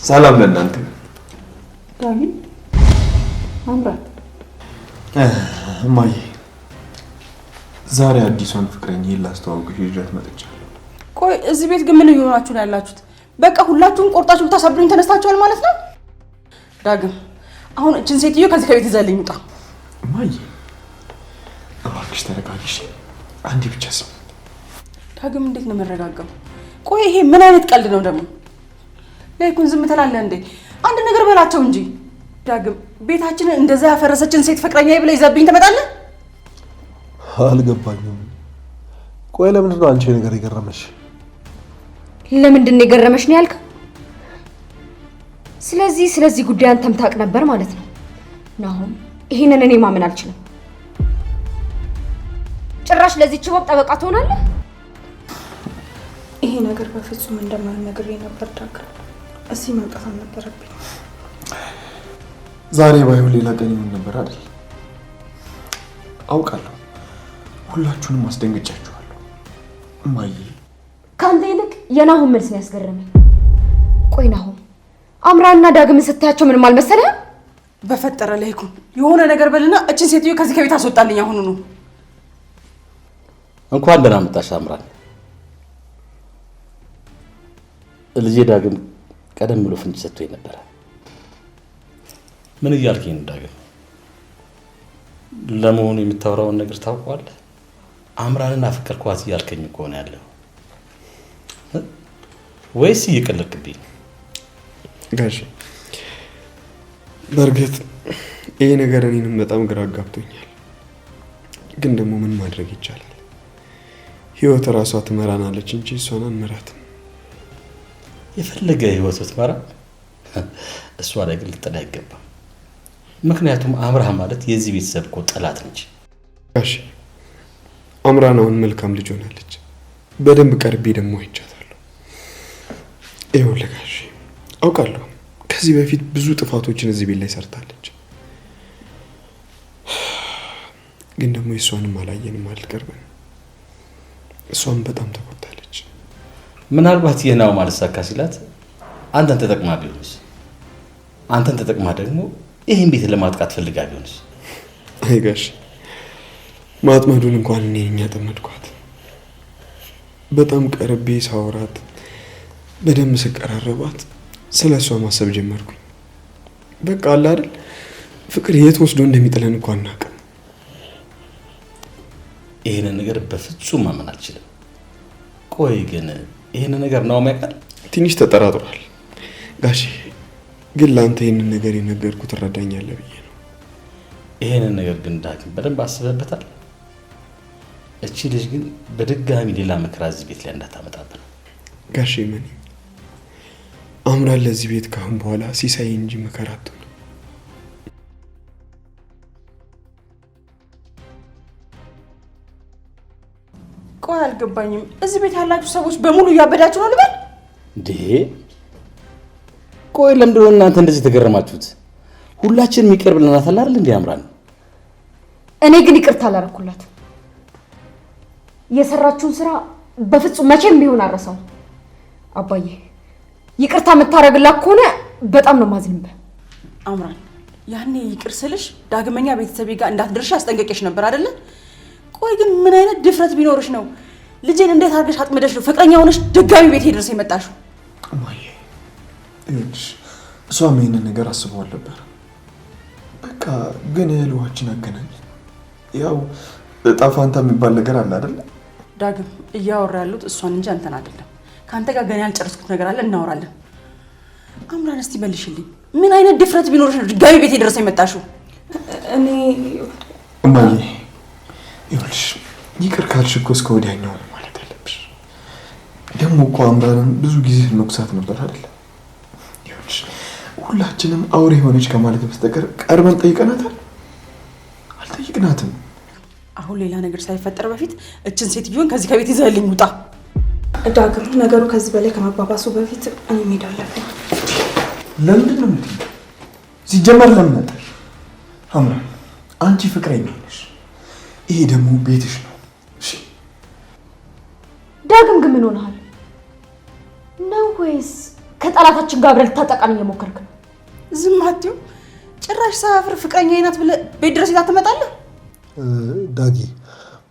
ሰላም ለእናንተ። ዳጊ አምራት እማዬ ዛሬ አዲሷን ፍቅረኛዬን ላስተዋውቅሽ ይዤት መጥቻለሁ። ቆይ እዚህ ቤት ግን ምን እየሆናችሁ ነው ያላችሁት? በቃ ሁላችሁም ቆርጣችሁ ብታሳብሩኝ ተነስታችኋል ማለት ነው? ዳግም አሁን እችን ሴትዮ ከዚህ ከቤት ይዘልኝ ውጣ። እማዬ እባክሽ ተረጋጊሽ፣ አንዴ ብቻ ስሚ። ዳግም እንዴት ነው መረጋጋው? ቆይ ይሄ ምን አይነት ቀልድ ነው ደግሞ? ለይኩን ዝም ትላለህ እንዴ? አንድ ነገር በላቸው እንጂ። ዳግም ቤታችንን እንደዛ ያፈረሰችን ሴት ፍቅረኛዬ ብለህ ይዘብኝ ትመጣለህ? አልገባኝም። ቆይ ለምንድን ነው አንቺ ነገር የገረመሽ? ለምንድን ነው የገረመሽ ነው ያልከው? ስለዚህ ጉዳይ አንተም ታውቅ ነበር ማለት ነው። ናሆም ይሄንን እኔ ማመን አልችልም። ጭራሽ ለዚህ ችቦብ ጠበቃ ትሆናለህ? ይሄ ነገር በፍጹም እንደማልነግርህ ነበር ዳግም። እዚህ መምጣት አልነበረብኝ። ዛሬ ባይሆን ሌላ ቀን ይሆን ነበር አይደል? አውቃለሁ፣ ሁላችሁንም አስደንግጫችኋለሁ። እማዬ ካንተ ይልቅ የናሆም መልስ ነው ያስገረመኝ። ቆይ ናሆም አምራና ዳግም ስታያቸው ምንም አልመሰለህም? በፈጠረ ለይኩን የሆነ ነገር በልና እችን ሴትዮ ከዚህ ከቤት አስወጣልኝ አሁኑ ነው። እንኳን ደህና መጣሽ አምራን። ልጄ ዳግም ቀደም ብሎ ፍንጭ ሰጥቶኝ ነበር። ምን እያልከኝ ነው ዳግም? ለመሆኑ የምታወራውን ነገር ታውቀዋለህ? አምራንን አፈቀርኳት እያልከኝ እኮ ነው ያለው ወይስ እየቀለድክብኝ? ጋሽ በእርግጥ ይሄ ነገር እኔንም በጣም ግራ አጋብቶኛል። ግን ደግሞ ምን ማድረግ ይቻላል? ህይወት ራሷ ትመራናለች እንጂ እሷን አንመራትም። የፈለገ ህይወት ብትመራ እሷ ላይ ግን ልትጠላ አይገባም። ምክንያቱም አምራን ማለት የዚህ ቤተሰብ እኮ ጠላት ነች። ጋሽ አምራን አሁን መልካም ልጅ ሆናለች። በደንብ ቀርቤ ደግሞ አይቻታለሁ። ይኸውልህ ጋሽ አውቃለሁ ከዚህ በፊት ብዙ ጥፋቶችን እዚህ ቤት ላይ ሰርታለች። ግን ደግሞ የእሷንም አላየንም፣ አልቀርበንም። እሷም በጣም ተጎድታለች። ምናልባት የናው ማለሳካ ሲላት አንተን ተጠቅማ ቢሆንስ? አንተን ተጠቅማ ደግሞ ይሄን ቤት ለማጥቃት ፈልጋ ቢሆንስ? አይ ጋሽ ማጥመዱን እንኳን እኔ ነኝ ያጠመድኳት። በጣም ቀርቤ ሳወራት፣ በደንብ ስቀራረባት ስለ እሷ ማሰብ ጀመርኩኝ። በቃ አለ አይደል ፍቅር የት ወስዶ እንደሚጥለን እንኳን አናውቅም። ይሄንን ነገር በፍጹም ማመን አልችልም። ቆይ ግን ይሄንን ነገር ነው ማይቀር ትንሽ ተጠራጥሯል ጋሽ። ግን ላንተ ይሄንን ነገር የነገርኩት ትረዳኛለህ ብዬ ነው። ይሄንን ነገር ግን ዳግም በደንብ አስበህበታል? እቺ ልጅ ግን በድጋሚ ሌላ መከራ እዚህ ቤት ላይ እንዳታመጣብን ጋሽ። ምን አምራን ለዚህ ቤት ካሁን በኋላ ሲሳይ እንጂ መከራ አትሆንም። ቆይ አልገባኝም። እዚህ ቤት ያላችሁ ሰዎች በሙሉ እያበዳችሁ ነው ልበል እንዴ? ቆይ ለምንድን ነው እናንተ እንደዚህ ተገረማችሁት? ሁላችንም ይቅር ብለናታል አይደል እንዴ አምራን? እኔ ግን ይቅርታ አላደረኩላትም። የሰራችውን ስራ በፍጹም መቼም ቢሆን አረሳው። አባዬ ይቅርታ የምታረግላት ከሆነ በጣም ነው ማዝንበ። አምራን ያኔ ይቅር ስልሽ ዳግመኛ ቤተሰቤ ጋር እንዳትደርሽ አስጠንቀቄሽ ነበር አይደለ? ቆይ ግን ምን አይነት ድፍረት ቢኖርሽ ነው ልጄን እንዴት አድርገሽ አጥምደሽ ነው ፍቅረኛ ሆነሽ ድጋሚ ቤት ድረስ የመጣሽው? እማዬ እሷም ይሄንን ነገር አስበው ነበር። በቃ ግን እህልዋችን አገናኝ። ያው እጣ ፋንታ የሚባል ነገር አለ አይደለ? ዳግም እያወራ ያሉት እሷን እንጂ አንተን አይደለም። ከአንተ ጋር ገና ያልጨረስኩት ነገር አለ፣ እናወራለን። አምራን እስቲ መልሽልኝ፣ ምን አይነት ድፍረት ቢኖርሽ ነው ድጋሚ ቤት ድረስ የመጣሽው? እኔ እማዬ ይኸውልሽ ይቅር ካልሽ እኮ እስከ ወዲያኛው ነው ማለት ያለብሽ። ደግሞ እኮ አምራንን ብዙ ጊዜ መኩሳት ነበር አይደል? ይኸውልሽ ሁላችንም አውሬ ሆነች ከማለት በስተቀር ቀርበን ጠይቀናታል? አልጠይቅናትም። አሁን ሌላ ነገር ሳይፈጠር በፊት እችን ሴትዮን ከዚህ ከቤት ይዘህልኝ ውጣ። ዳግም ነገሩ ከዚህ በላይ ከመባባሱ በፊት እኔ መሄድ አለብኝ። ለምንድን ነው የምትሄጂው? ሲጀመር ለምን መጣሽ? አምራን አንቺ ፍቅረኛ ነሽ፣ ይሄ ደግሞ ቤትሽ ነው። እሺ ዳግም ግን ምን ሆነሃል ነው? ወይስ ከጠላታችን ጋር አብረን ልታጠቃን እየሞከርክ ነው። ዝም አትዩ። ጭራሽ ሳፍር ፍቅረኛዬ ናት ብለህ ቤት ድረስ ይዛ ትመጣለህ? ዳጊ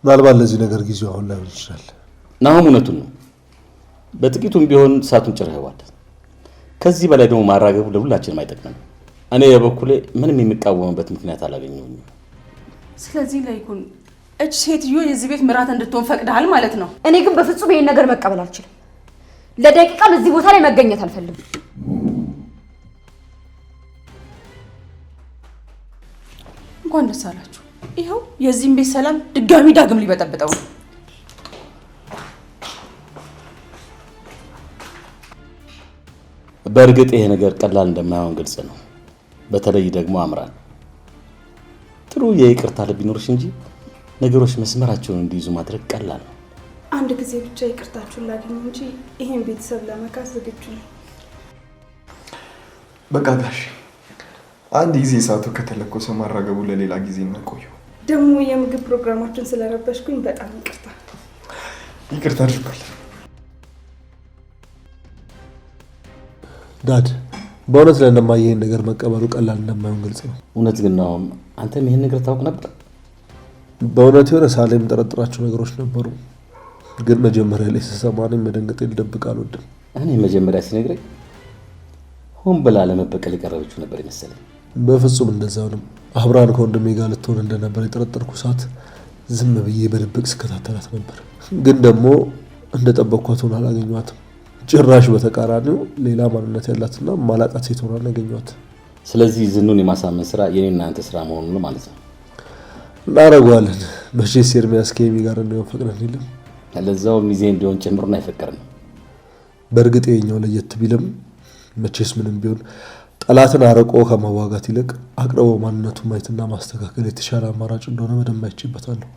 ምናልባት ለዚህ ነገር ጊዜው አሁን ላይሆን ይችላል። ናሆም እውነቱን ነው። በጥቂቱም ቢሆን እሳቱን ጭረኸዋል። ከዚህ በላይ ደግሞ ማራገቡ ለሁላችንም አይጠቅምም። እኔ በበኩሌ ምንም የሚቃወምበት ምክንያት አላገኘሁም። ስለዚህ ላይኩን እች ሴትዮ የዚህ ቤት ምራት እንድትሆን ፈቅደሃል ማለት ነው? እኔ ግን በፍጹም ይሄን ነገር መቀበል አልችልም። ለደቂቃም እዚህ ቦታ ላይ መገኘት አልፈልግም። እንኳን ደስ አላችሁ። ይኸው የዚህን ቤት ሰላም ድጋሚ ዳግም ሊበጠብጠው ነው። በእርግጥ ይሄ ነገር ቀላል እንደማይሆን ግልጽ ነው። በተለይ ደግሞ አምራን ጥሩ የይቅርታ ልብ ይኖርሽ እንጂ ነገሮች መስመራቸውን እንዲይዙ ማድረግ ቀላል ነው። አንድ ጊዜ ብቻ ይቅርታችሁን ላገኝ እንጂ ይሄን ቤተሰብ ለመካስ ዝግጁ ነኝ። በቃ ጋሽ አንድ ጊዜ እሳቱ ከተለኮሰ ማራገቡ ለሌላ ጊዜ እናቆየው። ደግሞ የምግብ ፕሮግራማችን ስለረበሽኩኝ በጣም ይቅርታ። ይቅርታ አድርጓል። ዳድ በእውነት ለእነማዬ ይሄን ነገር መቀበሉ ቀላል እንደማይሆን ግልጽ ነው። እውነት ግን ነው አንተም ይሄን ነገር ታውቅ ነበር? በእውነት የሆነ ሳለ የምጠረጥራቸው ነገሮች ነበሩ፣ ግን መጀመሪያ ላይ ስሰማ እኔም መደንገጤ ልደብቅ አልወድም። እኔ መጀመሪያ ሲነግረኝ ሆን ብላ ለመበቀል የቀረበችው ነበር የመሰለኝ። በፍጹም እንደዛውንም አብራን ከወንድሜ ጋር ልትሆን እንደነበር የጠረጠርኩ ሰዓት ዝም ብዬ በድብቅ ስከታተላት ነበር። ግን ደግሞ እንደጠበቅኳት ሆና አላገኘኋትም። ጭራሽ በተቃራኒው ሌላ ማንነት ያላትና ማላቃት ሴት ሆና አገኘኋት። ስለዚህ ዝኑን የማሳመን ስራ የኔና አንተ ስራ መሆኑ ነው ማለት ነው። እናደርገዋለን። መቼስ ኤርሚያስ ከኤሚ ጋር እንዲሆን ፈቅደን የለም። ለዛው ሚዜ እንዲሆን ጭምሩን አይፈቀርም። በእርግጥ የኛው ለየት ቢልም መቼስ ምንም ቢሆን ጠላትን አርቆ ከመዋጋት ይልቅ አቅርቦ ማንነቱን ማየትና ማስተካከል የተሻለ አማራጭ እንደሆነ በደንብ አይቼበታለሁ።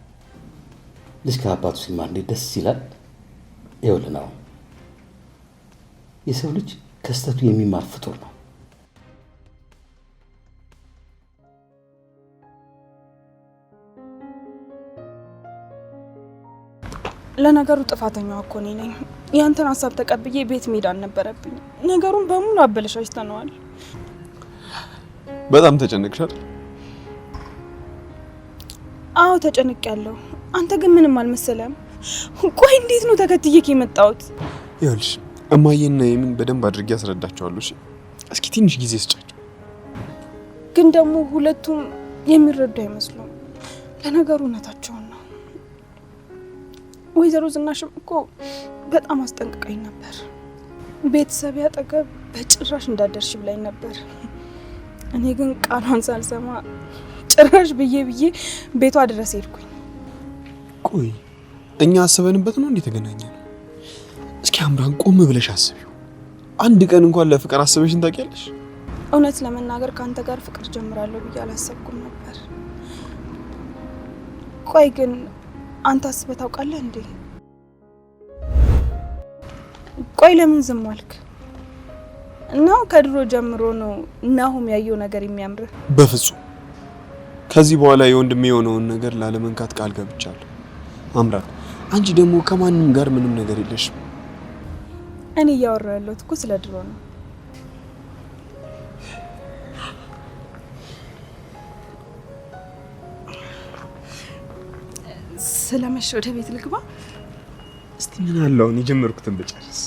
ልጅ ከአባቱ ሲማር እንዴት ደስ ይላል። ይኸውልህ ነው የሰው ልጅ ከስተቱ የሚማር ፍጡር ነው። ለነገሩ ጥፋተኛዋ እኮ እኔ ነኝ። ያንተን ሀሳብ ተቀብዬ ቤት መሄድ አልነበረብኝ። ነገሩን በሙሉ አበለሻሽተነዋል። በጣም ተጨነቅሻል? አዎ ተጨንቄያለሁ። አንተ ግን ምንም አልመሰለም። ቆይ እንዴት ነው ተከትዬክ የመጣሁት? ይኸውልሽ እማዬና የምን በደንብ አድርጌ ያስረዳቸዋለሁ። እስኪ ትንሽ ጊዜ ስጫቸው። ግን ደግሞ ሁለቱም የሚረዱ አይመስሉም። ለነገሩ እውነታቸውን ነው። ወይዘሮ ዝናሽም እኮ በጣም አስጠንቅቀኝ ነበር። ቤተሰብ ያጠገብ በጭራሽ እንዳደርሽ ብላኝ ነበር። እኔ ግን ቃሏን ሳልሰማ ጭራሽ ብዬ ቤቷ ድረስ ሄድኩኝ። ቆይ እኛ አስበንበት ነው እንዴ ተገናኘን? እስኪ አምራን ቆም ብለሽ አስቢው። አንድ ቀን እንኳን ለፍቅር አስበሽን ታውቂያለሽ? እውነት ለመናገር ካንተ ጋር ፍቅር ጀምራለሁ ብዬ አላሰብኩም ነበር። ቆይ ግን አንተ አስበህ ታውቃለህ እንዴ? ቆይ ለምን ዝም አልክ? እናው ከድሮ ጀምሮ ነው ናሆም ያየው ነገር የሚያምርህ? በፍጹም ከዚህ በኋላ የወንድሜ የሆነውን ነገር ላለመንካት ቃል ገብቻለሁ። አምራን አንቺ ደግሞ ከማንም ጋር ምንም ነገር የለሽም። እኔ እያወራሁ ያለሁት እኮ ስለ ድሮ ነው። ስለመሸ ወደ ቤት ልግባ። እስቲ ምን አለው እኔ ጀመርኩትን በጨርስ።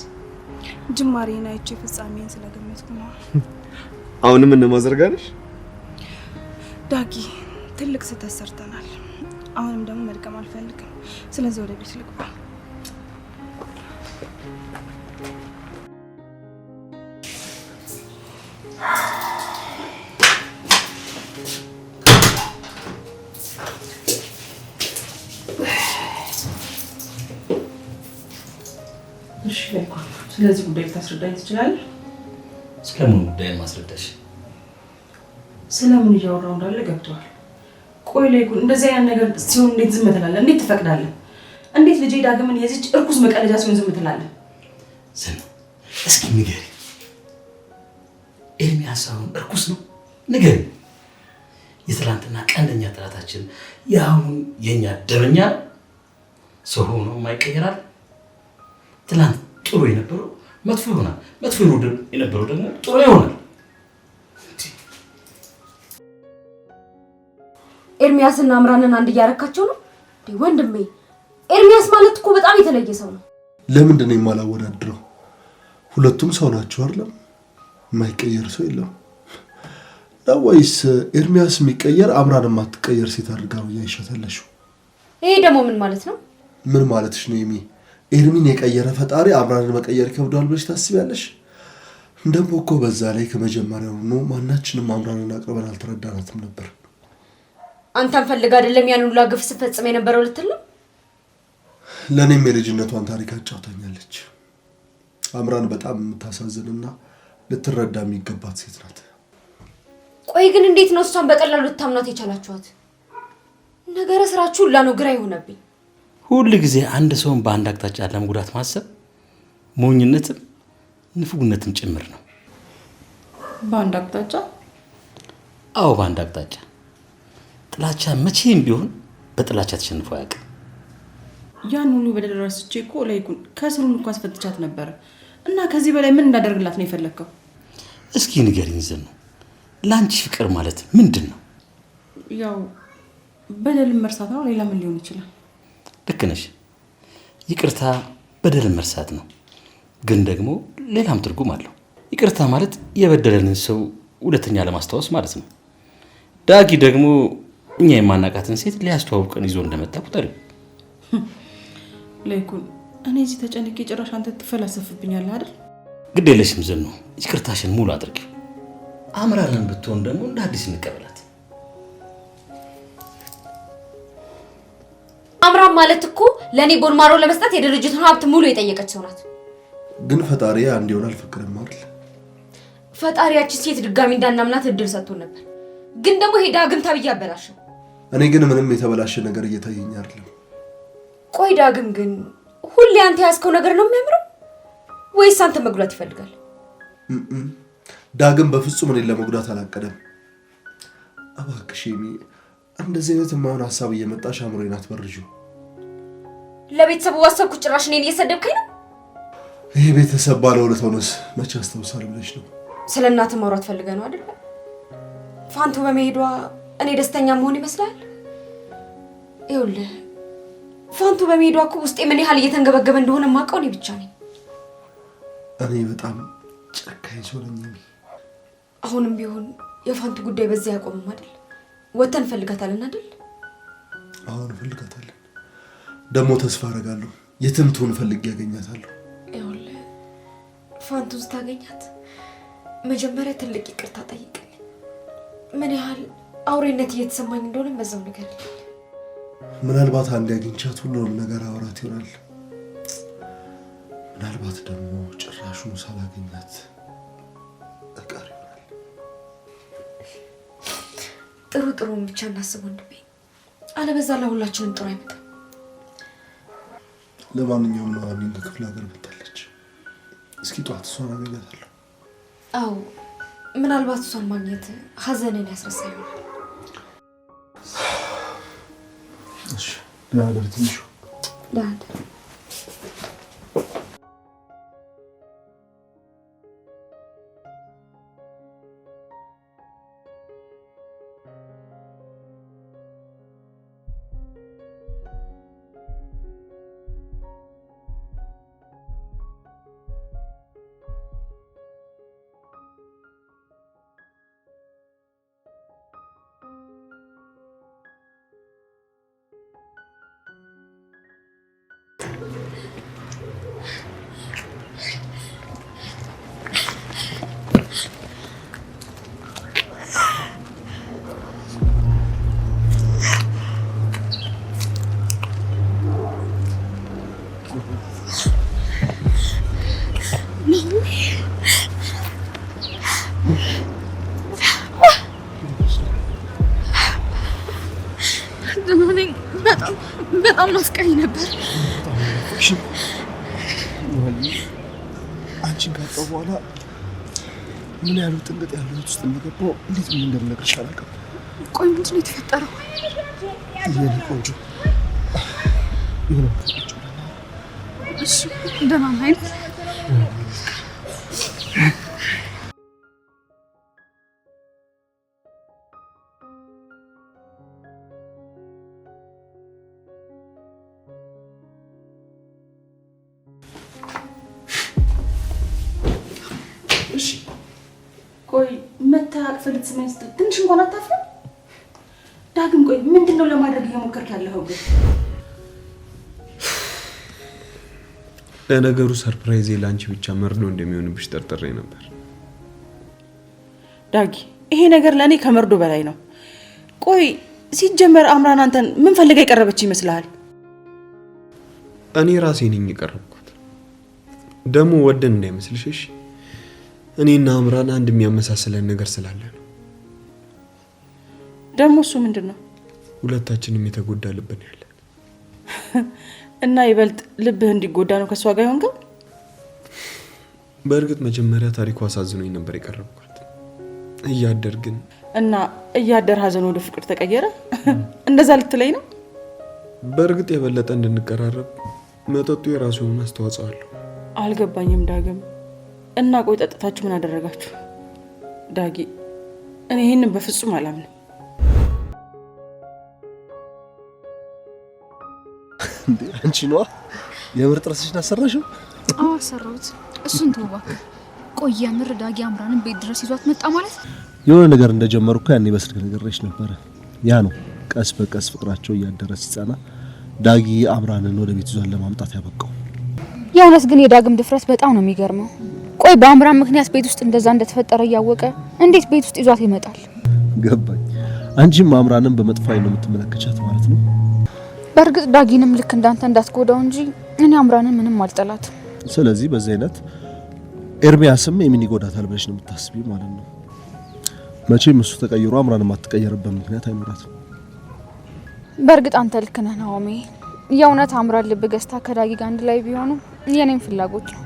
ጅማሬን አይቼ ፍጻሜን ስለገመትኩ ነው። አሁንም እነማዘርጋለሽ ዳጊ፣ ትልቅ ስህተት ሰርተናል። አሁንም ደግሞ መድገም አልፈልግም። ስለዚህ ወደ ቤት ልግባ። ስለዚህ ጉዳይ ታስረዳኝ ትችላለህ? ስለምን ጉዳይ ማስረዳሽ? ስለምን እያወራሁ እንዳለ ገብቶሃል? ቆይ ላይ እንደዚህ አይነት ነገር ሲሆን እንዴት ዝም ትላለህ? እንዴት ትፈቅዳለህ? እንዴት ልጄ ዳግምን የዚች እርኩስ መቀለጃ ሲሆን ዝም ትላለህ? ዝም እስኪ ንገሪ። ኤርሚያስ አሁን እርኩስ ነው? ንገሪ። የትላንትና ቀንደኛ ጠላታችን የአሁን የኛ ደመኛ ሰው ሆኖ ማይቀየራል። ትላንት ጥሩ የነበረው መጥፎ ይሆናል። መጥፎ ይሆናል የነበረው ደግሞ ጥሩ ይሆናል። ኤርሚያስና አምራንን አንድ እያረካቸው ነው ወንድሜ። ኤርሚያስ ማለት እኮ በጣም የተለየ ሰው ነው። ለምንድን ነው የማላወዳድረው? ሁለቱም ሰው ናቸው አይደለም? የማይቀየር ሰው የለም ነው ወይስ ኤርሚያስ የሚቀየር አምራን የማትቀየር ሴት አድርጋው ያይሻታለሽ? ይሄ ደግሞ ምን ማለት ነው? ምን ማለትሽ ነው? ኤርሚን የቀየረ ፈጣሪ አምራንን መቀየር ይከብዳል ብለሽ ታስቢያለሽ? እንደሞ እኮ በዛ ላይ ከመጀመሪያው ነው ማናችንም አምራንን አቅርበን አልተረዳናትም ነበር። አንተን ፈልግ አይደለም ያን ሁሉ ግፍ ስትፈጽም የነበረው ልትል ነው? ለኔም የልጅነቷን ታሪክ አጫውታኛለች። አምራን በጣም የምታሳዝንና ልትረዳ የሚገባት ሴት ናት። ቆይ ግን እንዴት ነው እሷን በቀላሉ ልታምናት የቻላችኋት? ነገረ ስራችሁ ሁላ ነው ግራ ይሆነብኝ። ሁሉ ጊዜ አንድ ሰውን በአንድ አቅጣጫ ለመጉዳት ማሰብ ሞኝነትም ንፉግነትም ጭምር ነው። በአንድ አቅጣጫ? አዎ በአንድ አቅጣጫ። ጥላቻ መቼም ቢሆን በጥላቻ ተሸንፎ አያውቅም። ያን ሁሉ በደረሰች እኮ ላይኩን ከስሩን እንኳን አስፈትቻት ነበር እና ከዚህ በላይ ምን እንዳደርግላት ነው የፈለከው? እስኪ ንገሪኝ ዘኑ፣ ላንቺ ፍቅር ማለት ምንድን ነው? ያው በደልን መርሳት ነው። ሌላ ምን ሊሆን ይችላል? ልክ ነሽ። ይቅርታ በደልን መርሳት ነው፣ ግን ደግሞ ሌላም ትርጉም አለው። ይቅርታ ማለት የበደለንን ሰው ሁለተኛ ለማስታወስ ማለት ነው። ዳጊ ደግሞ እኛ የማናቃትን ሴት ሊያስተዋውቀን ይዞ እንደመጣ ቁጠሪ። ላይኩን እኔ እዚህ ተጨንቄ ጭራሽ አንተ ትፈላሰፍብኛለህ አይደል? ግድ የለሽም ዘኑ፣ ይቅርታሽን ሙሉ አድርጊው። አምራንን ብትሆን ደግሞ እንደ አዲስ እንቀበላት። አምራን ማለት እኮ ለኔ ቦንማሮ ለመስጠት የድርጅቱን ሀብት ሙሉ የጠየቀች ሰው ናት። ግን ፈጣሪ አንድ ይሆን አልፈቀደም አይደል? ፈጣሪያችን ሴት ድጋሚ እንዳናምናት እድል ሰጥቶ ነበር፣ ግን ደግሞ ሄዳ ዳግም ተብዬ አበላሸው። እኔ ግን ምንም የተበላሸ ነገር እየታየኝ አይደለም። ቆይ ዳግም ግን ሁሌ አንተ ያዝከው ነገር ነው የሚያምረው ወይስ አንተ መጉዳት ይፈልጋል? ዳግም በፍጹም እኔን ለመጉዳት አላቀደም። እባክሽ እንደዚህ አይነት የማይሆን ሀሳብ እየመጣሽ አእምሮዬን አትበርጂው። ለቤተሰቡ ዋሰብኩ ጭራሽ እኔን እየሰደብከኝ ነው። ይሄ ቤተሰብ ባለውለታ ሆነስ መቼ አስታውሳለሁ ብለሽ ነው? ስለ እናትህ ማውራት ፈልገህ ነው አይደል? ፋንቱ በመሄዷ እኔ ደስተኛ መሆን ይመስላል? ይኸውልህ ፋንቱ በመሄዷ እኮ ውስጤ ምን ያህል እየተንገበገበ እንደሆነ የማውቀው እኔ ብቻ ነኝ። እኔ በጣም ጨካኝ ሰው ነኝ። አሁንም ቢሆን የፋንቱ ጉዳይ በዛ ያቆምም አይደል? ወተን ፈልጋታለን አይደል? አሁን ፈልጋታለን። ደግሞ ተስፋ አደርጋለሁ የትም ትሁን ፈልጌ ያገኛታለሁ። ይኸውልህ ፋንቱን ስታገኛት መጀመሪያ ትልቅ ይቅርታ ጠይቅልኝ። ምን ያህል አውሬነት እየተሰማኝ እንደሆነ በዛው ነገር ምናልባት አንድ ያገኝቻት ሁሉንም ነገር አወራት ይሆናል። ምናልባት ደግሞ ጭራሹን ሳላገኛት እቀር ይሆናል። ጥሩን ብቻ እናስብ ወንድሜ፣ አለበዛ ለሁላችንም ጥሩ አይመጣም። ለማንኛውም ነው አሚን ከክፍለ ሀገር መጣለች። እስኪ ጧት እሷን አገኛታለሁ። አዎ ምናልባት እሷን ማግኘት ሀዘንን ያስረሳ ይሆናል። እሺ ለሀገር ትንሹ ለሀገር በጣም ናፍቀኝ ነበር። አንቺን ካጣሁ በኋላ ምን ያህል ጥንቅጥ ያለው ውስጥ እንደገባሁ እንዴት ምን እንደምነግርሽ አላውቅም። ቆይ ምንድን ነው የተፈጠረው? የኔ ቆንጆ የሆነ እሺ ደህና ነኝ። ቆይ መታ አቅፈልት ስሜን ስትል ትንሽ እንኳን አታፍርም? ዳግም ቆይ ምንድነው ለማድረግ እየሞከርክ ያለኸው ግን? ለነገሩ ሰርፕራይዝ ላንቺ ብቻ መርዶ እንደሚሆንብሽ ጠርጥሬ ነበር። ዳጊ ይሄ ነገር ለእኔ ከመርዶ በላይ ነው። ቆይ ሲጀመር አምራን አንተን ምን ፈልጋ የቀረበች ይመስልሃል? እኔ ራሴ ነኝ የቀረብኩት። ደግሞ ወደን እንዳይመስልሽ እሺ? እኔና አምራን አንድ የሚያመሳስለን ነገር ስላለ ነው። ደግሞ እሱ ምንድነው? ሁለታችንም የተጎዳ ልብ ነው ያለን። እና ይበልጥ ልብህ እንዲጎዳ ነው ከሷ ጋር ይሆንከው? በእርግጥ መጀመሪያ ታሪኩ አሳዝኖኝ ነበር የቀረብኩት። እያደር ግን እና እያደር ሀዘን ወደ ፍቅር ተቀየረ? እንደዛ ልትለኝ ነው? በእርግጥ የበለጠ እንድንቀራረብ መጠጡ የራሱ የሆነ አስተዋጽኦ አለው። አልገባኝም ዳግም። እና ቆይ ጠጥታችሁ ምን አደረጋችሁ? ዳጊ እኔ ይሄንን በፍጹም አላምንም። እንዴ አንቺ ነዋ የምር ጥርስሽን አሰራሽው? አዎ አሰራሁት። እሱን ተው እባክህ። ቆይ የምር ዳጊ አምራንን ቤት ድረስ ይዟት መጣ ማለት? የሆነ ነገር እንደጀመርኩ ያኔ በስልክ ነገርሽ ነበር። ያ ነው ቀስ በቀስ ፍቅራቸው እያደረ ሲጻና ዳጊ አምራንን ወደ ቤት ይዟን ለማምጣት ያበቃው። የእውነት ግን የዳግም ድፍረት በጣም ነው የሚገርመው። ቆይ በአምራን ምክንያት ቤት ውስጥ እንደዛ እንደተፈጠረ እያወቀ እንዴት ቤት ውስጥ ይዟት ይመጣል? ገባኝ። አንቺም አምራንን በመጥፎ ዓይን ነው የምትመለከቻት ማለት ነው። በእርግጥ ዳጊንም ልክ እንዳንተ እንዳትጎዳው እንጂ እኔ አምራንን ምንም አልጠላት። ስለዚህ በዚህ አይነት ኤርሚያስም የሚን ይጎዳታል ብለሽ ነው የምታስቢ ማለት ነው። መቼም እሱ ተቀይሮ አምራንን ማትቀየርበት ምክንያት አይኖራትም። በእርግጥ አንተ ልክ ነህ ናኦሚ። የእውነት አምራን ልብ ገዝታ ከዳጊ ጋር አንድ ላይ ቢሆኑ የኔም ፍላጎት ነው።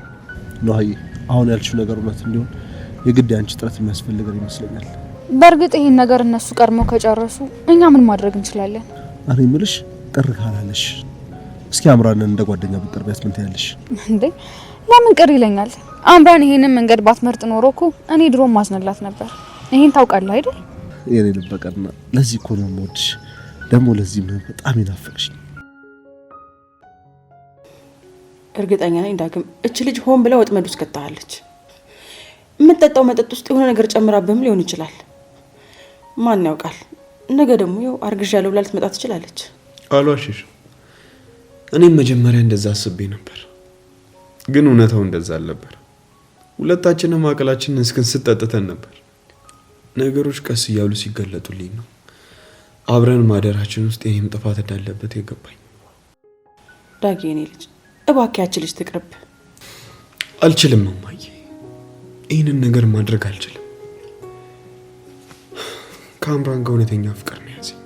ነውይ አሁን ያልሽው ነገር እውነት እንዲሆን የግድ አንቺ ጥረት የሚያስፈልገው ይመስለኛል። በእርግጥ ይሄን ነገር እነሱ ቀድመው ከጨረሱ እኛ ምን ማድረግ እንችላለን? እኔ የምልሽ ቅር ካላለሽ እስኪ አምራንን እንደ ጓደኛ ብትቀርቢያት ምን ትያለሽ? እንዴ ለምን ቅር ይለኛል? አምራን ይሄንን መንገድ ባትመርጥ ኖሮ እኮ እኔ ድሮም ማዝነላት ነበር። ይሄን ታውቃለህ አይደል? የኔ ልብ በቀና ለዚህ እኮ ነው የምወድሽ። ደግሞ ለዚህ ነው በጣም ይናፍቅሽ። እርግጠኛ ነኝ ዳግም እቺ ልጅ ሆን ብላ ወጥመድ ውስጥ ከተሃለች። የምትጠጣው መጠጥ ውስጥ የሆነ ነገር ጨምራብህም ሊሆን ይችላል። ማን ያውቃል? ነገ ደግሞ ያው አርግዣለሁ ብላ ልትመጣ ትችላለች። አልዋሽሽ። እኔም መጀመሪያ እንደዛ አስቤ ነበር፣ ግን እውነታው እንደዛ አልነበር። ሁለታችንም አቅላችንን እስክንስጠጥተን ነበር። ነገሮች ቀስ እያሉ ሲገለጡልኝ ነው አብረን ማደራችን ውስጥ የኔም ጥፋት እንዳለበት የገባኝ። ዳጊ የኔ ልጅ እባክህ ያቺ ልጅ ትቅርብ። አልችልም እማዬ፣ ይህንን ነገር ማድረግ አልችልም። ከአምራን ጋር እውነተኛ ፍቅር ነው ያዘኝ።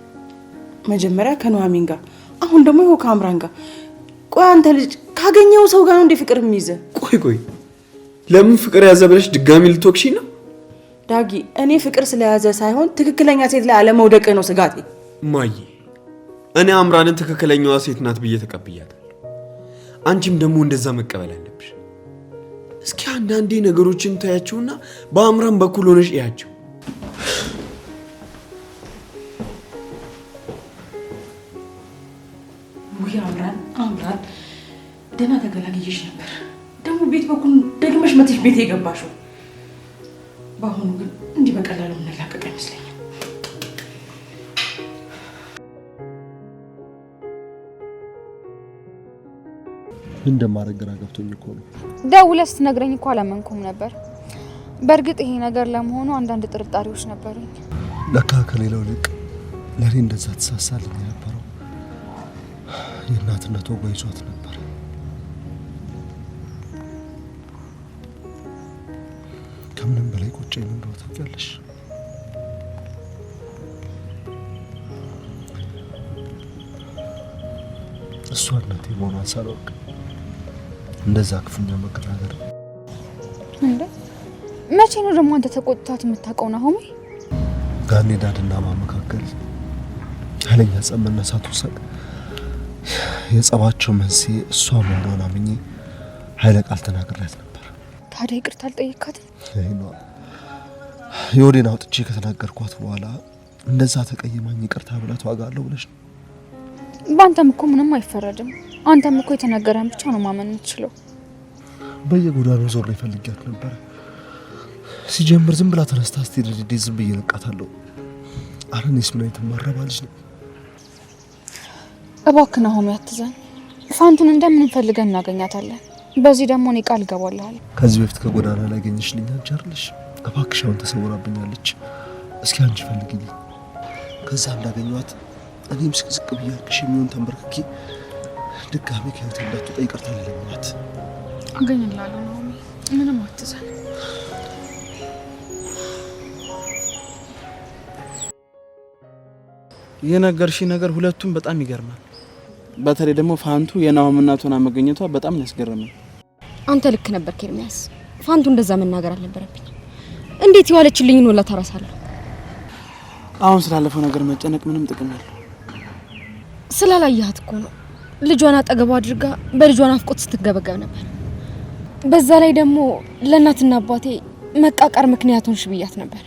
መጀመሪያ ከኑሐሚን ጋር፣ አሁን ደግሞ ይኸው ከአምራን ጋር። ቆይ አንተ ልጅ ካገኘው ሰው ጋር ነው እንደ ፍቅር የሚይዘህ? ቆይ ለምን ፍቅር ያዘ ብለሽ ድጋሚ ልትወቅሺ ነው? ዳጊ እኔ ፍቅር ስለያዘ ሳይሆን ትክክለኛ ሴት ላይ አለመውደቅ ነው ስጋቴ። እማዬ እኔ አምራንን ትክክለኛዋ ሴት ናት ብዬ ተቀብያታለሁ። አንቺም ደግሞ እንደዛ መቀበል አለብሽ። እስኪ አንዳንዴ ነገሮችን ታያቸውና በአምራን በኩል ሆነሽ እያቸው። ውይ አምራን ደህና ተገላግዬሽ ነበር። ደግሞ ቤት በኩል ደግመሽ መጥተሽ ቤት የገባሽው። በአሁኑ ግን እንዲህ በቀላሉ እንላቀቅ አይመስለኝም። እንደማረግ ግራ ገብቶኝ እኮ ነው። ደውለህ ስትነግረኝ እኮ አላመንኩም ነበር። በእርግጥ ይሄ ነገር ለመሆኑ አንዳንድ ጥርጣሬዎች ነበሩኝ። ለካ ከሌላው ልቅ ለኔ እንደዛ ተሳሳልኝ የነበረው የእናትነት ወጓ ይዟት ነበር። ከምንም በላይ ቆጨኝ እንደው ታውቂያለሽ። እሷ እናቴ መሆኗን ሳላውቅ እንደዛ ክፉኛ መከራከር። እንዴ መቼ ነው ደግሞ አንተ ተቆጥታት የምታውቀው ናሆሚ? ጋኔ ዳድና ማመካከል ኃይለኛ ጸብ መነሳቱ ሳቅ የጸባቸው መንስኤ እሷ መሆኗን አምኜ ኃይለ ቃል ተናግሬያት ነበር። ታዲያ ይቅርታ አልጠየካትም? የወዴን አውጥቼ ከተናገርኳት በኋላ እንደዛ ተቀይማኝ ይቅርታ ብላት ዋጋ አለው ብለሽ ነው? በአንተም እኮ ምንም አይፈረድም። አንተም እኮ የተነገረን ብቻ ነው ማመን የምትችለው። በየጎዳናው ዞር ላይ ፈልጊያት ነበር። ሲጀምር ዝም ብላ ተነስታ ስትሄድ ዝም ብዬ ነቃታለሁ። ኧረ እኔስ ምን አይነት ማረባ ልጅ ነው? እባክህ ናሆም አትዘን። ፋንቱን እንደምን ፈልገን እናገኛታለን። በዚህ ደግሞ እኔ ቃል እገባልሃለሁ። ከዚህ በፊት ከጎዳና ላይ ገኘሽልኝ አንቺ አይደለሽ? እባክሽ አሁን ተሰውራብኛለች። እስኪ አንቺ ፈልጊልኝ። ከዛ እንዳገኘኋት እኔም ስቅስቅ ብዬ አልቅሽ የሚሆን ተንበርክኬ ድጋሜ ከህይወቴ እንዳትወጣ ይቅርታ ልለምናት። አገኝልሃለሁ ናሆም፣ ምንም አትዘን። የነገርሽ ነገር ሁለቱም በጣም ይገርማል። በተለይ ደግሞ ፋንቱ የናሆም እናት ሆና መገኘቷ በጣም ያስገርማል። አንተ ልክ ነበር ኤርሚያስ። ፋንቱ እንደዛ መናገር አልነበረብኝ። እንዴት ይዋለችልኝን ወላ ታራሳለሁ። አሁን ስላለፈው ነገር መጨነቅ ምንም ጥቅም የለው። ስላላየሃት እኮ ነው። ልጇን አጠገቧ አድርጋ በልጇን አፍቆት ስትገበገብ ነበር። በዛ ላይ ደግሞ ለእናትና አባቴ መቃቃር ምክንያቱን ሽብያት ነበር።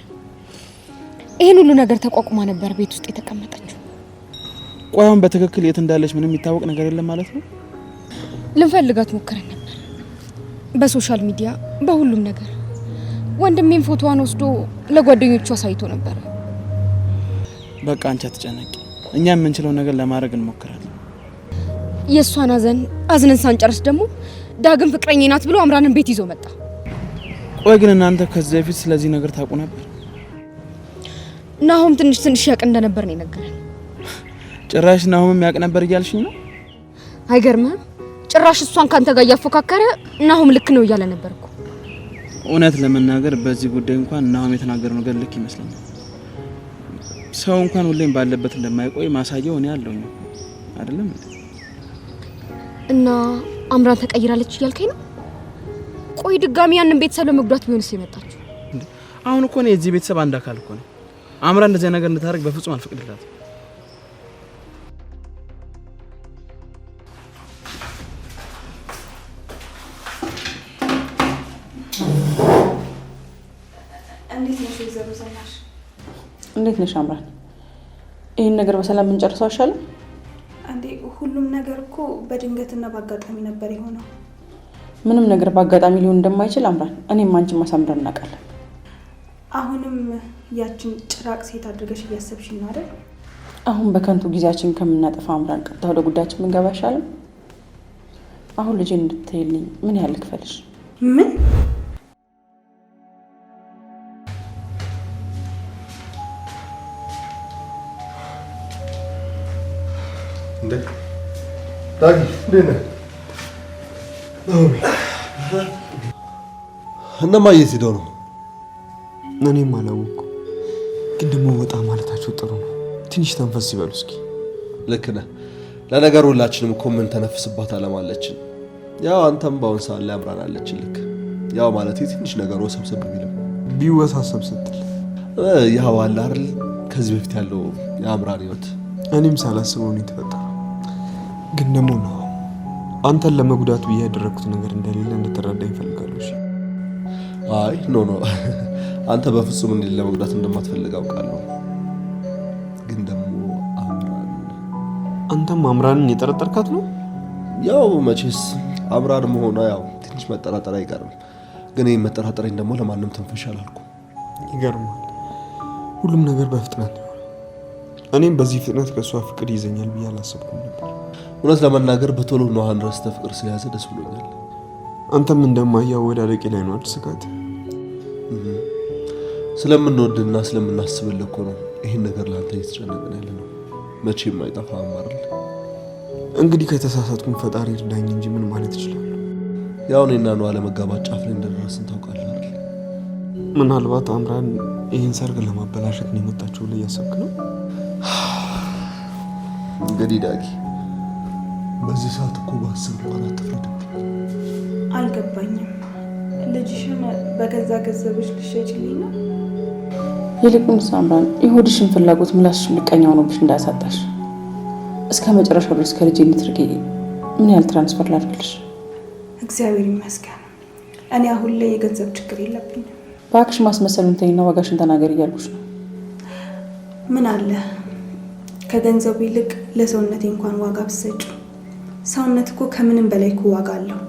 ይሄን ሁሉ ነገር ተቋቁማ ነበር ቤት ውስጥ የተቀመጠችው። ቆያውን በትክክል የት እንዳለች ምንም የሚታወቅ ነገር የለም ማለት ነው? ልንፈልጋት ሞክረን ነበር፣ በሶሻል ሚዲያ በሁሉም ነገር። ወንድሜም ፎቶዋን ወስዶ ለጓደኞቹ አሳይቶ ነበር። በቃ አንቺ አትጨነቂ፣ እኛ የምንችለው ነገር ለማድረግ እንሞክራለን። የእሷን አዝነን ሳንጨርስ ደግሞ ዳግም ፍቅረኛ ናት ብሎ አምራንን ቤት ይዞ መጣ። ቆይ ግን እናንተ ከዚህ በፊት ስለዚህ ነገር ታውቁ ነበር? ናሆም ትንሽ ያቅ እንደነበር ነው የነገረን። ጭራሽ ናሆምም ያቅ ነበር እያልሽኝ ነው? አይገርምህም? ጭራሽ እሷን ካንተ ጋር እያፎካከረ ናሆም ልክ ነው እያለ ነበርኩ። እውነት ለመናገር በዚህ ጉዳይ እንኳን ናሆም የተናገረው ነገር ልክ ይመስለኛል። ሰው እንኳን ሁሌም ባለበት እንደማይቆይ ማሳየው እኔ ያለውኝ አይደለም እና አምራን ተቀይራለች እያልከኝ ነው? ቆይ ድጋሚ ያንን ቤተሰብ ለመጉዳት ቢሆንስ የመጣችው? አሁን እኮ ነው የዚህ ቤተሰብ አንድ አካል እኮ ነው። አምራን እንደዚህ ነገር እንድታደርግ በፍጹም አልፈቅድላትም። እንዴት ነሽ ወይዘሮ ዝናሽ? እንዴት ነሽ አምራን? ይሄን ነገር በሰላም እንጨርሰው አይሻልም? አንዴ ሁሉም ነገር እኮ በድንገትና በአጋጣሚ ነበር የሆነው። ምንም ነገር በአጋጣሚ ሊሆን እንደማይችል አምራን እኔም አንቺም ማሳምረን እናውቃለን። አሁንም ያችን ጭራቅ ሴት አድርገሽ እያሰብሽ ነው አይደል? አሁን በከንቱ ጊዜያችን ከምናጠፋ አምራን ቀጥታ ወደ ጉዳያችን ብንገባ አይሻልም? አሁን ልጄን እንድትይልኝ ምን ያህል ልክፈልሽ? ምን? እንዴ ዳጊ እንዴት ነህ? እነማ የት ሄደው ነው? እኔም አላወኩም፣ ግን ደግሞ ወጣ ማለታቸው ጥሩ ነው። ትንሽ ተንፈስ ይበሉ እስኪ። ልክ ነህ። ለነገሩ ሁላችንም እኮ ምን ተነፍስባት አለማለችን። ያው አንተም በአሁን ሰዓት ላይ አምራናለች። ልክ ያው ማለት ትንሽ ነገሩ ሰብሰብ ቢወሳሰብ ስትል ያው አለ አይደል ከዚህ በፊት ያለው የአምራን ህይወት እኔም ሳላስበው ነው የተፈጠረው። ግን ደግሞ ነው አንተን ለመጉዳት ብዬ ያደረኩት ነገር እንደሌለ እንድትረዳኝ እፈልጋለሁ። እሺ? አይ ኖ አንተ በፍጹም እኔን ለመጉዳት እንደማትፈልግ አውቃለሁ። ግን ደግሞ አንተም አምራንን የጠረጠርካት ነው? ያው መቼስ አምራን መሆኗ ያው ትንሽ መጠራጠር አይቀርም። ግን ይሄን መጠራጠረኝ ደግሞ ለማንም ተንፈሽ አላልኩም። ይገርማል። ሁሉም ነገር በፍጥነት ነው። እኔም በዚህ ፍጥነት ከሷ ፍቅር ይዘኛል ብዬ አላሰብኩም ነበር። እውነት ለመናገር በቶሎ ነው ረስተ ፍቅር ስለያዘ ደስ ብሎኛል። አንተም እንደማያው ወደ አለቂ ላይ ነው ስጋት። ስለምንወድና ስለምናስብልህ እኮ ነው ይሄን ነገር ላንተ እየተጨነቀን ያለ ነው። መቼም አይጠፋም አይደል? እንግዲህ ከተሳሳትኩኝ ፈጣሪ ይርዳኝ እንጂ ምን ማለት ይችላል? ያው እኔና ነው አለመጋባት ጫፍ ላይ እንደደረስን ታውቃለህ አይደል? ምናልባት አምራን ይህን ሰርግ ለማበላሸት ነው የመጣችው ላይ ያሰብክ ነው? እንግዲህ ዳጊ በዚህ ሰዓት እኮ ባስብ እንኳን አትፍረድብኝ። አልገባኝም። ልጅሽን በገዛ ገንዘብሽ ልትሸጪልኝ ነው? ይልቁንስ አምራን የሆድሽን ፍላጎት ምላስሽን ልቀኛ ሆኖብሽ እንዳያሳጣሽ እስከ መጨረሻው ድረስ ከልጄ የምትርቂ ምን ያህል ትራንስፈር ላድርግልሽ? እግዚአብሔር ይመስገን። እኔ አሁን ላይ የገንዘብ ችግር የለብኝም። እባክሽ ማስመሰሉን ተይና ዋጋሽን ተናገር እያልኩሽ ነው። ምን አለ ከገንዘቡ ይልቅ ለሰውነቴ እንኳን ዋጋ ብትሰጪው። ሰውነት እኮ ከምንም በላይ እኮ ዋጋ አለው።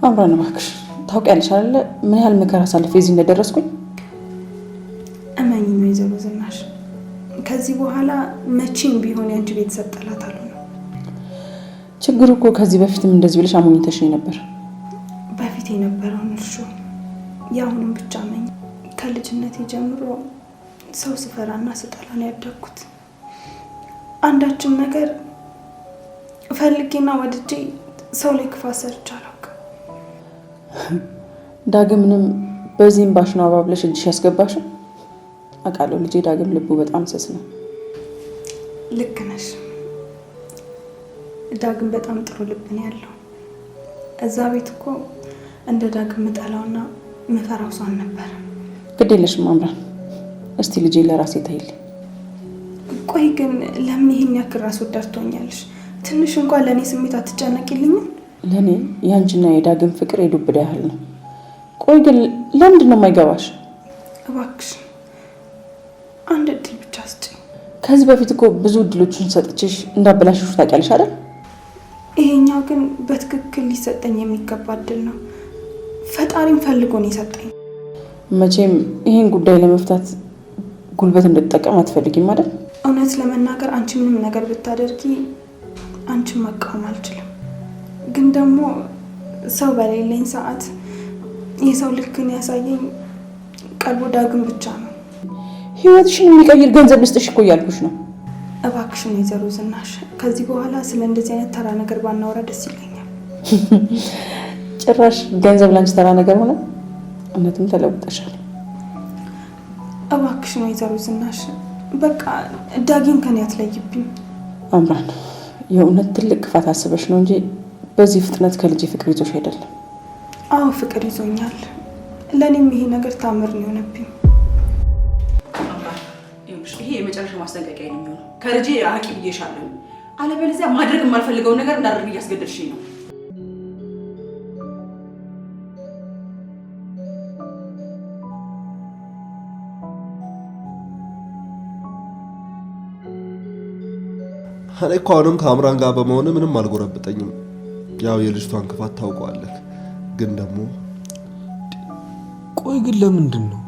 አምራን እባክሽ ታውቂያለሽ አይደለ ምን ያህል መከራ አሳልፌ እዚህ እንደደረስኩኝ። እመኚኝ ወይዘሮ ዝናሽ፣ ከዚህ በኋላ መቼም ቢሆን ያንቺ ቤተሰብ ጠላት አልሆነም። ችግሩ እኮ ከዚህ በፊትም እንደዚህ ብለሽ አሞኝተሽኝ ነበር። በፊት የነበረውን እርሾ የአሁንም ብቻ መኝ። ከልጅነቴ ጀምሮ ሰው ስፈራና ስጠላ ነው ያደግኩት። አንዳችን ነገር ፈልጌና ወድጄ ሰው ላይ ክፋት ሰርቼ አላውቅም። ዳግምንም በዚህም ባሽ ነው አባብለሽ እጅሽ ያስገባሽው። አውቃለሁ ልጄ ዳግም ልቡ በጣም ስስ ነው። ልክ ነሽ። ዳግም በጣም ጥሩ ልብ ነው ያለው። እዛ ቤት እኮ እንደ ዳግም ምጠላውና ምፈራው ሰው አልነበረም። ግድ የለሽም አምራን፣ እስቲ ልጄ ለራሴ ተይልኝ። ቆይ ግን ለምን ይሄን ያክል ራስ ወዳድ ትሆኛለሽ? ትንሽ እንኳን ለእኔ ስሜት አትጨነቂልኝም? ለእኔ የአንቺና የዳግም ፍቅር የዱብዳ ያህል ነው። ቆይ ግን ለምንድን ነው የማይገባሽ? እባክሽ አንድ እድል ብቻ ስጪኝ። ከዚህ በፊት እኮ ብዙ እድሎችን ሰጥቼሽ እንዳበላሽሽ ታውቂያለሽ አይደል? ይሄኛው ግን በትክክል ሊሰጠኝ የሚገባ እድል ነው። ፈጣሪም ፈልጎ ነው የሰጠኝ። መቼም ይሄን ጉዳይ ለመፍታት ጉልበት እንድትጠቀም አትፈልጊም አይደል? እውነት ለመናገር አንቺ ምንም ነገር ብታደርጊ አንቺን መቃወም አልችልም። ግን ደግሞ ሰው በሌለኝ ሰዓት የሰው ልክን ያሳየኝ ቀልቦ ዳግም ብቻ ነው። ህይወትሽን የሚቀይር ገንዘብ ልስጥሽ እኮ እያልኩሽ ነው። እባክሽን ወይዘሮ ዝናሽ ከዚህ በኋላ ስለ እንደዚህ አይነት ተራ ነገር ባናወራ ደስ ይለኛል። ጭራሽ ገንዘብ ላንቺ ተራ ነገር ሆነ? እውነትም ተለውጠሻል። እባክሽን ወይዘሮ ዝናሽ በቃ ዳጊን ከኔ አትለይብኝ። አምራን የእውነት ትልቅ ክፋት አስበሽ ነው እንጂ በዚህ ፍጥነት ከልጅ ፍቅር ይዞሽ አይደለም። አዎ ፍቅር ይዞኛል። ለእኔም ይሄ ነገር ታምር ነው የሆነብኝ። ይሄ የመጨረሻ ማስጠንቀቂያ ነው የሚሆነው። ከልጄ አቂ ብዬሻለሁ። አለበለዚያ ማድረግ የማልፈልገውን ነገር እንዳደርግ እያስገደድሽኝ ነው። እኔ እኮ አሁንም ከአምራን ጋር በመሆን ምንም አልጎረብጠኝም። ያው የልጅቷን ክፋት ታውቀዋለህ። ግን ደግሞ ቆይ ግን ለምንድን ነው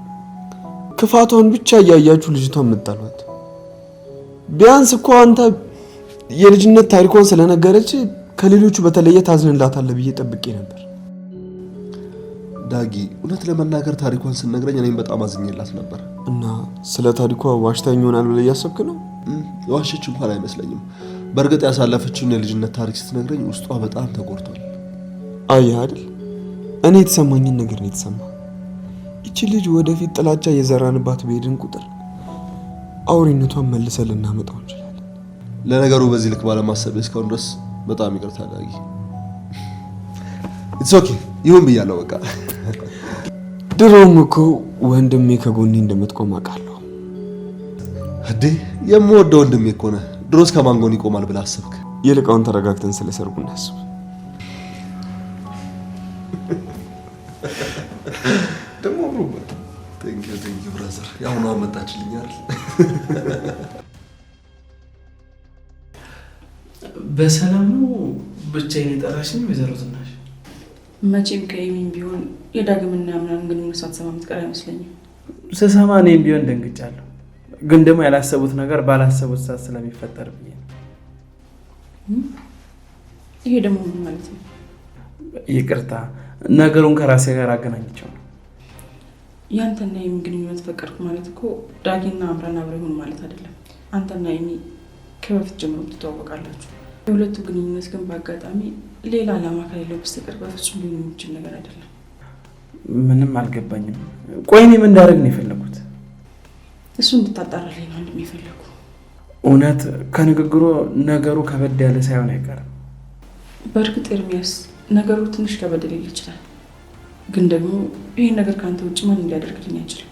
ክፋቷን ብቻ እያያችሁ ልጅቷን መጣሏት? ቢያንስ እኮ አንተ የልጅነት ታሪኳን ስለነገረች ከሌሎቹ በተለየ ታዝንላታለህ ብዬ ጠብቄ ነበር። ዳጊ እውነት ለመናገር ታሪኳን ስነግረኝ እኔም በጣም አዝኜላት ነበር። እና ስለ ታሪኳ ዋሽታኝ ይሆናል ብለህ እያሰብክ ነው? የዋሸች እንኳን አይመስለኝም። በእርግጥ ያሳለፈችውን የልጅነት ታሪክ ስትነግረኝ ውስጧ በጣም ተጎድቷል። አየህ አይደል? እኔ የተሰማኝን ነገር ነው የተሰማ። ይቺ ልጅ ወደፊት ጥላቻ የዘራንባት በሄድን ቁጥር አውሬነቷን መልሰን ልናመጣው እንችላለን። ለነገሩ በዚህ ልክ ባለማሰብ እስካሁን ድረስ በጣም ይቅርታ ዳጊ። ኢትስ ኦኬ ይሁን ብያለሁ በቃ። ድሮም እኮ ወንድሜ ከጎኔ እንደምትቆም አውቃለሁ። እንዴ የምወደው ወንድሜ እኮ ነህ። ድሮስ ከማን ጎን ይቆማል ብለህ አሰብክ? ይልቃውን ተረጋግተን ስለ ሰርጉ እናስብ። ደግሞ አምሮበት። ቴንክ ዩ ብራዘር። ያው ነው አመጣችልኝ አይደል? በሰላም ነው ብቻዬን የጠራሽኝ ወይዘሮ ዝናሽ? መቼም ከኢሚን ቢሆን የዳግምና ምናምን ግንኙነት ሳትሰማ የምትቀር አይመስለኝም። ስሰማ እኔም ቢሆን ደንግጫለሁ። ግን ደግሞ ያላሰቡት ነገር ባላሰቡት ሰዓት ስለሚፈጠር ብዬ ነው። ይሄ ደግሞ ምን ማለት ነው? ይቅርታ ነገሩን ከራሴ ጋር አገናኝቸው ነው። ያንተና የሚ ግንኙነት ፈቀድኩ ማለት እኮ ዳጊና አምራን አብረው ይሁን ማለት አይደለም። አንተና የሚ ከበፊት ጀምሮ ትተዋወቃላችሁ። የሁለቱ ግንኙነት ግን በአጋጣሚ ሌላ ዓላማ ከሌለው በስተቀር በፍጹም ሊሆን የሚችል ነገር አይደለም። ምንም አልገባኝም። ቆይ እኔ ምን እንዳደርግ ነው የፈለጉት? እሱ እንድታጣራልኝ ነው እንደሚፈልጉ። እውነት ከንግግሩ ነገሩ ከበድ ያለ ሳይሆን አይቀርም። በእርግጥ ኤርሚያስ ነገሩ ትንሽ ከበድ ሊል ይችላል። ግን ደግሞ ይህን ነገር ከአንተ ውጭ ማን እንዲያደርግልኝ አይችልም።